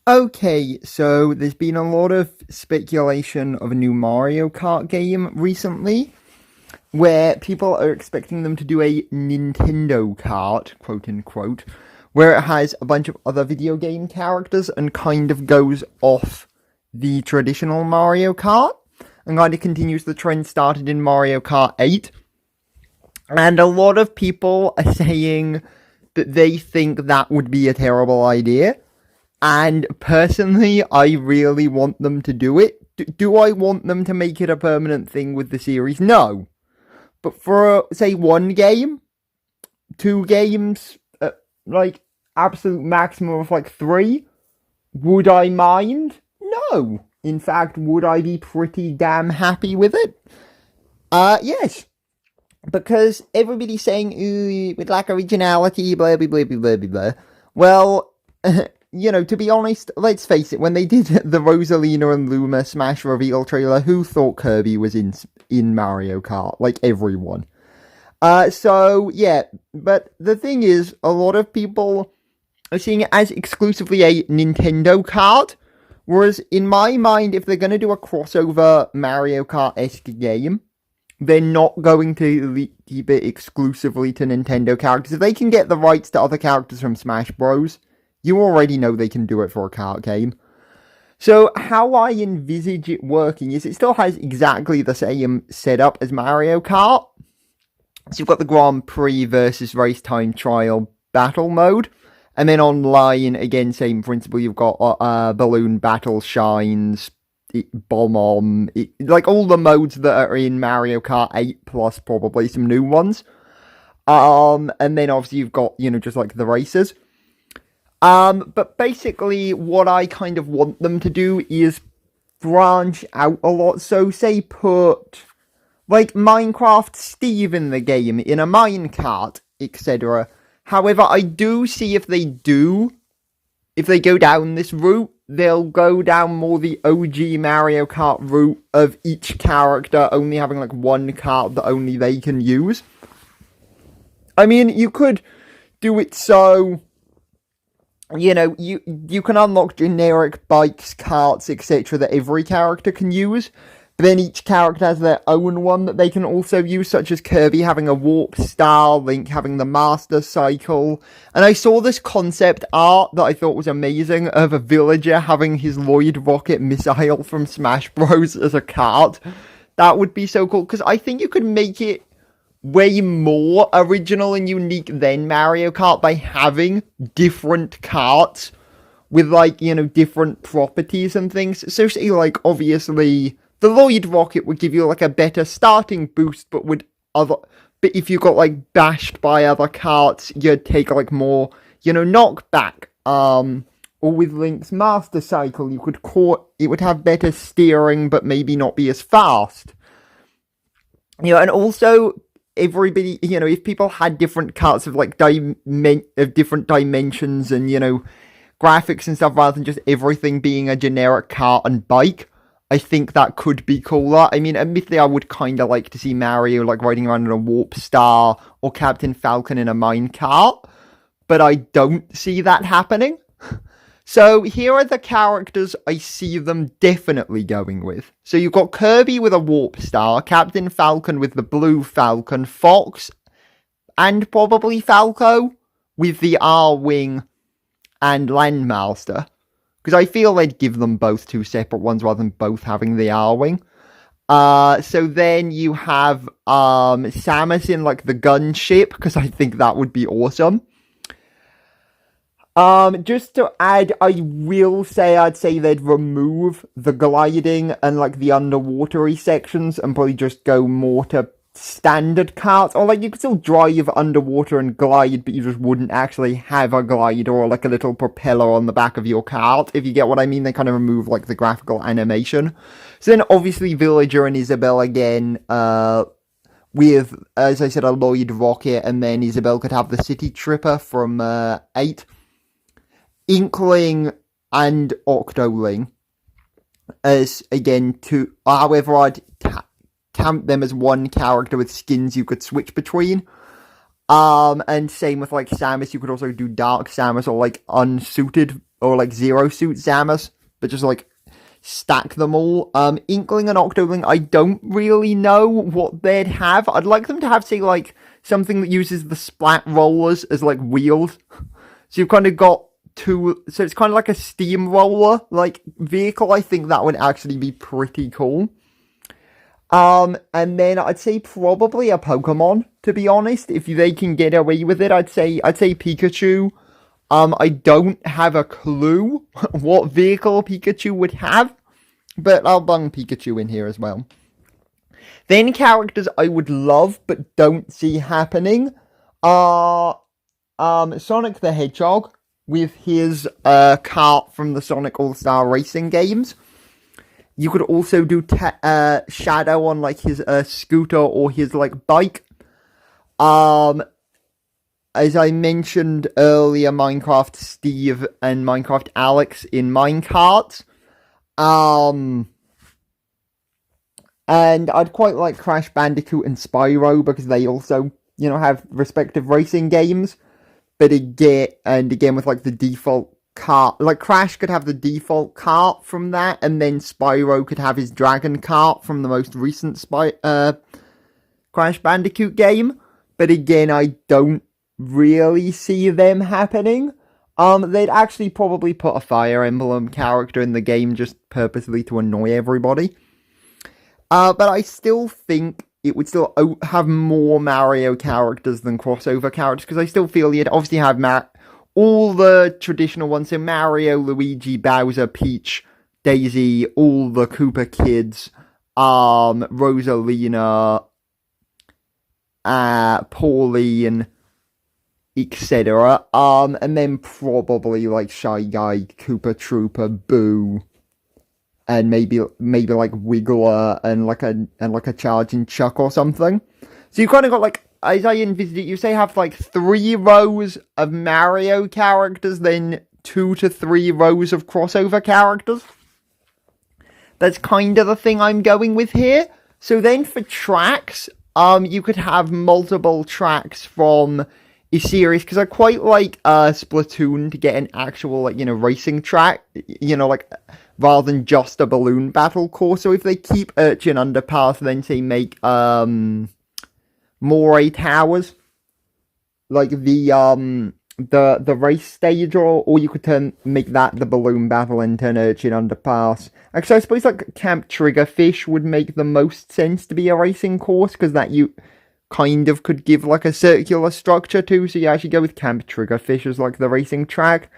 Okay, so there's been a lot of speculation of a new Mario Kart game recently, where people are expecting them to do a Nintendo Kart, quote unquote, where it has a bunch of other video game characters and kind of goes off the traditional Mario Kart, and kind of continues the trend started in Mario Kart 8. And a lot of people are saying that they think that would be a terrible idea. And personally, I really want them to do it. Do I want them to make it a permanent thing with the series? No. But for, say, one game, two games, like, absolute maximum of, like, three, would I mind? No. In fact, would I be pretty damn happy with it? Yes. Because everybody's saying, ooh, with lack of originality, blah, blah, blah, blah, blah, blah. Well, to be honest, let's face it, when they did the Rosalina and Luma Smash reveal trailer, who thought Kirby was in Mario Kart? Like, everyone. So, yeah, but the thing is, a lot of people are seeing it as exclusively a Nintendo Kart, whereas in my mind, if they're going to do a crossover Mario Kart-esque game, they're not going to keep it exclusively to Nintendo characters. If they can get the rights to other characters from Smash Bros., you already know they can do it for a kart game. So how I envisage it working is it still has exactly the same setup as Mario Kart. So you've got the Grand Prix versus race time trial battle mode. And then online, again, same principle. You've got balloon battle, shines, bomb, like all the modes that are in Mario Kart 8 plus probably some new ones. And then obviously you've got, just like the races. But basically what I kind of want them to do is branch out a lot. So say put like Minecraft Steve in the game, in a minecart, etc. However, I do see if they go down this route, they'll go down more the OG Mario Kart route of each character only having like one kart that only they can use. I mean, you could do it so, you can unlock generic bikes, karts, etc. that every character can use. But then each character has their own one that they can also use, such as Kirby having a warp star, Link having the master cycle. And I saw this concept art that I thought was amazing of a villager having his Lloyd rocket missile from Smash Bros. As a kart. That would be so cool, because I think you could make it way more original and unique than Mario Kart by having different karts with, like, different properties and things. So, say, like, obviously, the Lloyd rocket would give you, like, a better starting boost, but if you got, like, bashed by other karts, you'd take, like, more, knockback. Or with Link's master cycle, it would have better steering, but maybe not be as fast. And also, everybody, if people had different karts of, like, of different dimensions and, graphics and stuff, rather than just everything being a generic kart and bike, I think that could be cooler. I mean, admittedly, I would kind of like to see Mario, like, riding around in a Warp Star, or Captain Falcon in a minecart, but I don't see that happening. So, here are the characters I see them definitely going with. So, you've got Kirby with a Warp Star, Captain Falcon with the Blue Falcon, Fox, and probably Falco, with the R-Wing and Landmaster. Because I feel they'd give them both two separate ones rather than both having the R-Wing. So then you have Samus in, like, the gunship, because I think that would be awesome. Just to add, I'd say they'd remove the gliding and, like, the underwatery sections and probably just go more to standard karts. Or, like, you could still drive underwater and glide, but you just wouldn't actually have a glider or, like, a little propeller on the back of your kart, if you get what I mean. They kind of remove, like, the graphical animation. So then, obviously, Villager and Isabelle again, with, as I said, a Lloyd rocket, and then Isabelle could have the City Tripper from 8. Inkling and Octoling as, again, two. However, I'd count them as one character with skins you could switch between. And same with, like, Samus. You could also do Dark Samus or, like, unsuited or like Zero Suit Samus, but just like stack them all. Inkling and Octolink, I don't really know what they'd have. I'd like them to have, say, like, something that uses the splat rollers as, like, wheels. So you've kind of got two, so it's kind of like a steamroller, like, vehicle. I think that would actually be pretty cool. And then I'd say probably a Pokemon, to be honest. If they can get away with it, I'd say Pikachu. I don't have a clue what vehicle Pikachu would have, but I'll bung Pikachu in here as well. Then characters I would love but don't see happening are Sonic the Hedgehog with his kart from the Sonic All-Star Racing games. You could also do Shadow on like his scooter or his like bike. As I mentioned earlier, Minecraft Steve and Minecraft Alex in Minecart. And I'd quite like Crash Bandicoot and Spyro because they also, you know, have respective racing games. But again with like the default kart, like Crash could have the default kart from that, and then Spyro could have his Dragon Kart from the most recent Crash Bandicoot game. But again, I don't really see them happening. They'd actually probably put a Fire Emblem character in the game just purposely to annoy everybody. But I still think it would still have more Mario characters than crossover characters, because I still feel you'd obviously have all the traditional ones, so Mario, Luigi, Bowser, Peach, Daisy, all the Koopa kids, Rosalina, Pauline, etc. And then probably like Shy Guy, Koopa Trooper, Boo, and maybe like Wiggler and like a Charging Chuck or something. So you kind of got like, as I envisaged it, you say have like 3 rows of Mario characters, then 2 to 3 rows of crossover characters. That's kind of the thing I'm going with here. So then for tracks, you could have multiple tracks from a series, because I quite like Splatoon to get an actual, like, you know, racing track, you know, like, rather than just a balloon battle course. So if they keep Urchin Underpass, then say make Moray Towers, like the race stage, or you could make that the balloon battle and turn Urchin Underpass. Actually, I suppose like Camp Triggerfish would make the most sense to be a racing course, because that you kind of could give like a circular structure to, so you actually go with Camp Triggerfish as like the racing track.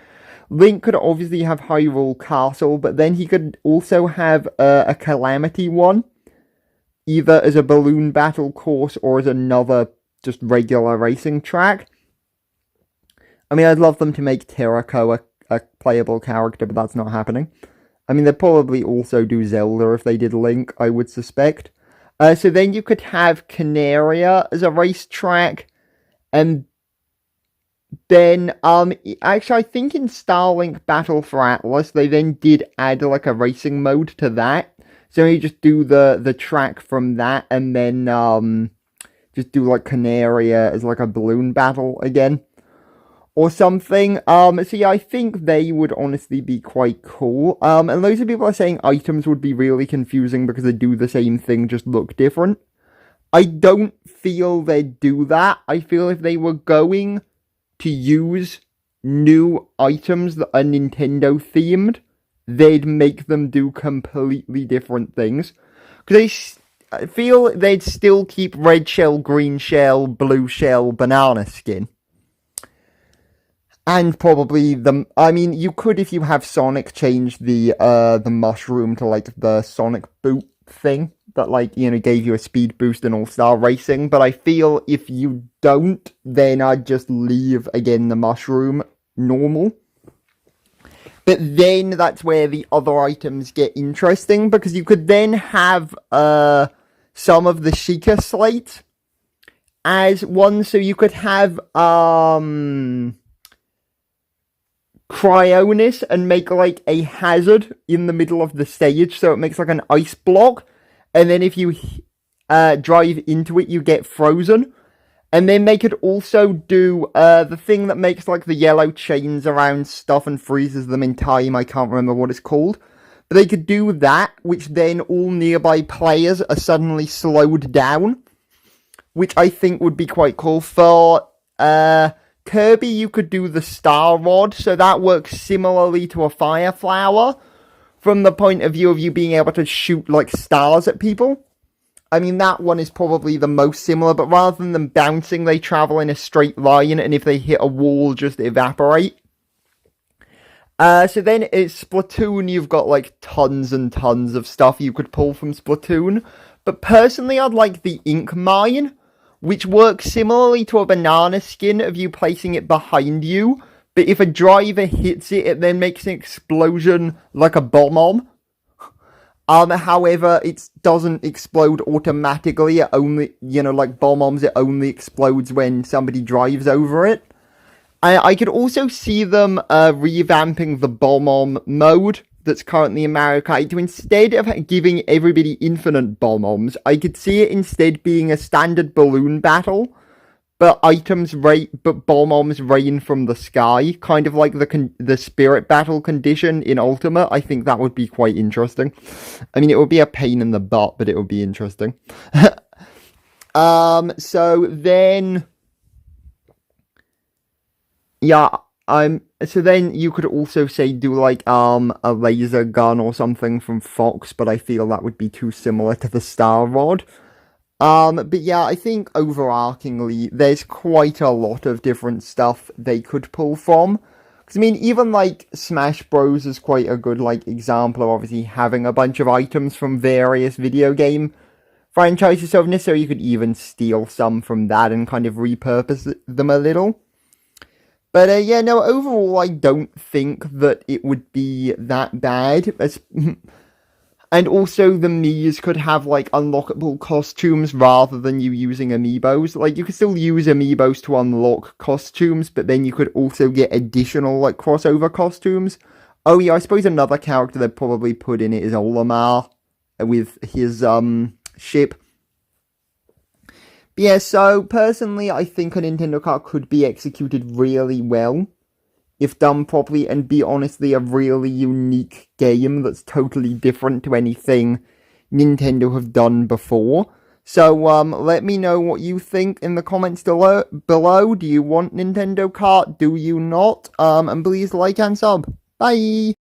Link could obviously have Hyrule Castle, but then he could also have a Calamity one, either as a balloon battle course or as another just regular racing track. I mean, I'd love them to make Terrako a playable character, but that's not happening. I mean, they'd probably also do Zelda if they did Link, I would suspect. So then you could have Canaria as a racetrack, and then, actually, I think in Starlink Battle for Atlas, they then did add, like, a racing mode to that. So you just do the track from that, and then, just do, like, Canaria as, like, a balloon battle again, or something. So yeah, I think they would honestly be quite cool. And loads of people are saying items would be really confusing because they do the same thing, just look different. I don't feel they'd do that. I feel if they were going to use new items that are Nintendo themed, they'd make them do completely different things. Because I feel they'd still keep red shell, green shell, blue shell, banana skin. And probably I mean, you could, if you have Sonic, change the mushroom to, like, the Sonic boot thing that, like, you know, gave you a speed boost in All-Star Racing. But I feel if you don't, then I'd just leave, again, the mushroom normal. But then that's where the other items get interesting, because you could then have some of the Sheikah slate as one. So you could have Cryonis and make like a hazard in the middle of the stage, so it makes like an ice block, and then if you drive into it, you get frozen. And then they could also do the thing that makes like the yellow chains around stuff and freezes them in time. I can't remember what it's called. But they could do that, which then all nearby players are suddenly slowed down. Which I think would be quite cool. For Kirby, you could do the Star Rod. So that works similarly to a Fire Flower. From the point of view of you being able to shoot like stars at people. I mean, that one is probably the most similar, but rather than them bouncing, they travel in a straight line, and if they hit a wall, just evaporate. So then it's Splatoon, you've got like tons and tons of stuff you could pull from Splatoon. But personally, I'd like the Ink Mine, which works similarly to a banana skin of you placing it behind you. But if a driver hits it, it then makes an explosion like a bomb-bomb. However, it doesn't explode automatically. It only, like bomb-bombs, it only explodes when somebody drives over it. I could also see them revamping the bomb-bomb mode that's currently in Mario Kart to instead of giving everybody infinite bomb-bombs, I could see it instead being a standard balloon battle. But bomb-bombs rain from the sky, kind of like the spirit battle condition in Ultimate. I think that would be quite interesting. I mean, it would be a pain in the butt, but it would be interesting. So then, yeah, so then you could also say do like a laser gun or something from Fox, but I feel that would be too similar to the Star Rod. But yeah, I think overarchingly, there's quite a lot of different stuff they could pull from. Because, I mean, even, like, Smash Bros. Is quite a good, like, example of obviously having a bunch of items from various video game franchises. So you could even steal some from that and kind of repurpose them a little. But, yeah, no, overall, I don't think that it would be that bad. And also, the Miis could have, like, unlockable costumes rather than you using amiibos. Like, you could still use amiibos to unlock costumes, but then you could also get additional, like, crossover costumes. Oh, yeah, I suppose another character they'd probably put in it is Olimar with his, ship. But yeah, so, personally, I think a Nintendo Kart could be executed really well. If done properly, and be honestly a really unique game that's totally different to anything Nintendo have done before. So, let me know what you think in the comments below. Do you want Nintendo Kart? Do you not? And please like and sub. Bye!